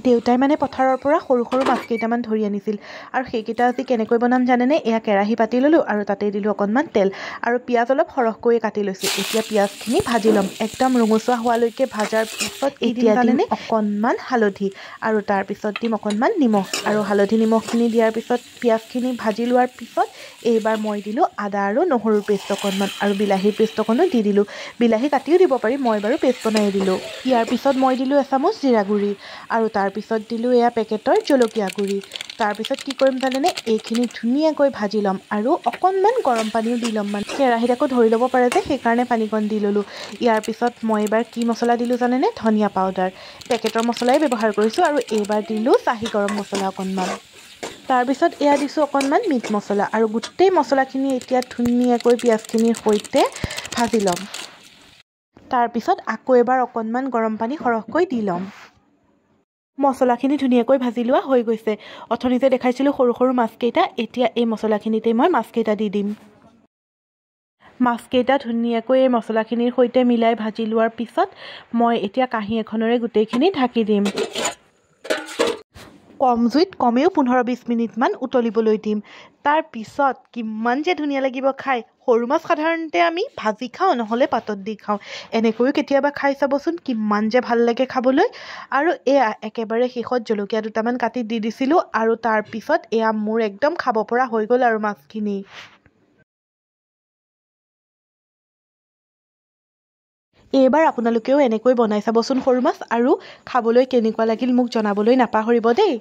দেউতাই মানে পথাৰৰ পৰা সৰু সৰু মাছ কেইটামান ধৰি আনিছিল আৰু সেইকেইটা আজি কেনেকৈ বনাম জানেনে? এয়া কেৰাহী পাতি ল'লোঁ আৰু তাতে দিলোঁ অকণমান তেল আৰু পিঁয়াজ অলপ সৰহকৈ কাটি লৈছোঁ। এতিয়া পিঁয়াজখিনি ভাজি ল'ম, একদম ৰঙচুৱা হোৱালৈকে ভাজাৰ পিছত এতিয়া দিম অকণমান হালধি আৰু তাৰপিছত দিম অকণমান নিমখ আৰু হালধি নিমখখিনি দিয়াৰ পিছত পিঁয়াজখিনি ভাজি লোৱাৰ পিছত এইবাৰ মই দিলোঁ আদা আৰু নহৰুৰ পেষ্ট অকণমান আৰু বিলাহীৰ পেষ্ট অকণো দি দিলোঁ। বিলাহী কাটিও দিব পাৰি, মই বাৰু পেষ্ট বনাই দিলোঁ। ইয়াৰ পিছত মই দিলোঁ এচামুচ জিৰা গুড়ি আৰু তাৰপিছত দিলোঁ এয়া পেকেটৰ জলকীয়া গুড়ি। তাৰপিছত কি কৰিম জানেনে? এইখিনি ধুনীয়াকৈ ভাজি ল'ম আৰু অকণমান গৰম পানীও দি ল'ম, মানে কেৰাহীত আকৌ ধৰি ল'ব পাৰে যে সেইকাৰণে পানীকণ দি ল'লোঁ। ইয়াৰ পিছত মই এইবাৰ কি মছলা দিলোঁ জানেনে? ধনিয়া পাউডাৰ, পেকেটৰ মছলাই ব্যৱহাৰ কৰিছোঁ আৰু এইবাৰ দিলোঁ চাহী গৰম মছলা অকণমান। তাৰপিছত এয়া দিছোঁ অকণমান মিট মছলা আৰু গোটেই মছলাখিনি এতিয়া ধুনীয়াকৈ পিঁয়াজখিনিৰ সৈতে ভাজি ল'ম। তাৰপিছত আকৌ এবাৰ অকণমান গৰম পানী সৰহকৈ দি ল'ম। মছলাখিনি ধুনীয়াকৈ ভাজি লোৱা হৈ গৈছে। অথনি যে দেখাইছিলোঁ সৰু সৰু মাছকেইটা, এতিয়া এই মছলাখিনিতে মই মাছকেইটা দি দিম। মাছকেইটা ধুনীয়াকৈ এই মছলাখিনিৰ সৈতে মিলাই ভাজি লোৱাৰ পিছত মই এতিয়া কাঁহী এখনেৰে গোটেইখিনি ঢাকি দিম। কম জুইত কমেও 15-20 মিনিটমান উতলিবলৈ দিম। তাৰপিছত কিমান যে ধুনীয়া লাগিব খাই। সৰু মাছ সাধাৰণতে আমি ভাজি খাওঁ, নহ'লে পাতত দি খাওঁ। এনেকৈও কেতিয়াবা খাই চাবচোন, কিমান যে ভাল লাগে খাবলৈ। আৰু এয়া একেবাৰে শেষত জলকীয়া দুটামান কাটি দি দিছিলোঁ আৰু তাৰপিছত এয়া মোৰ একদম খাব পৰা হৈ গ'ল আৰু মাছখিনি। এইবাৰ আপোনালোকেও এনেকৈ বনাই চাবচোন সৰু মাছ, আৰু খাবলৈ কেনেকুৱা লাগিল মোক জনাবলৈ নাপাহৰিব দেই।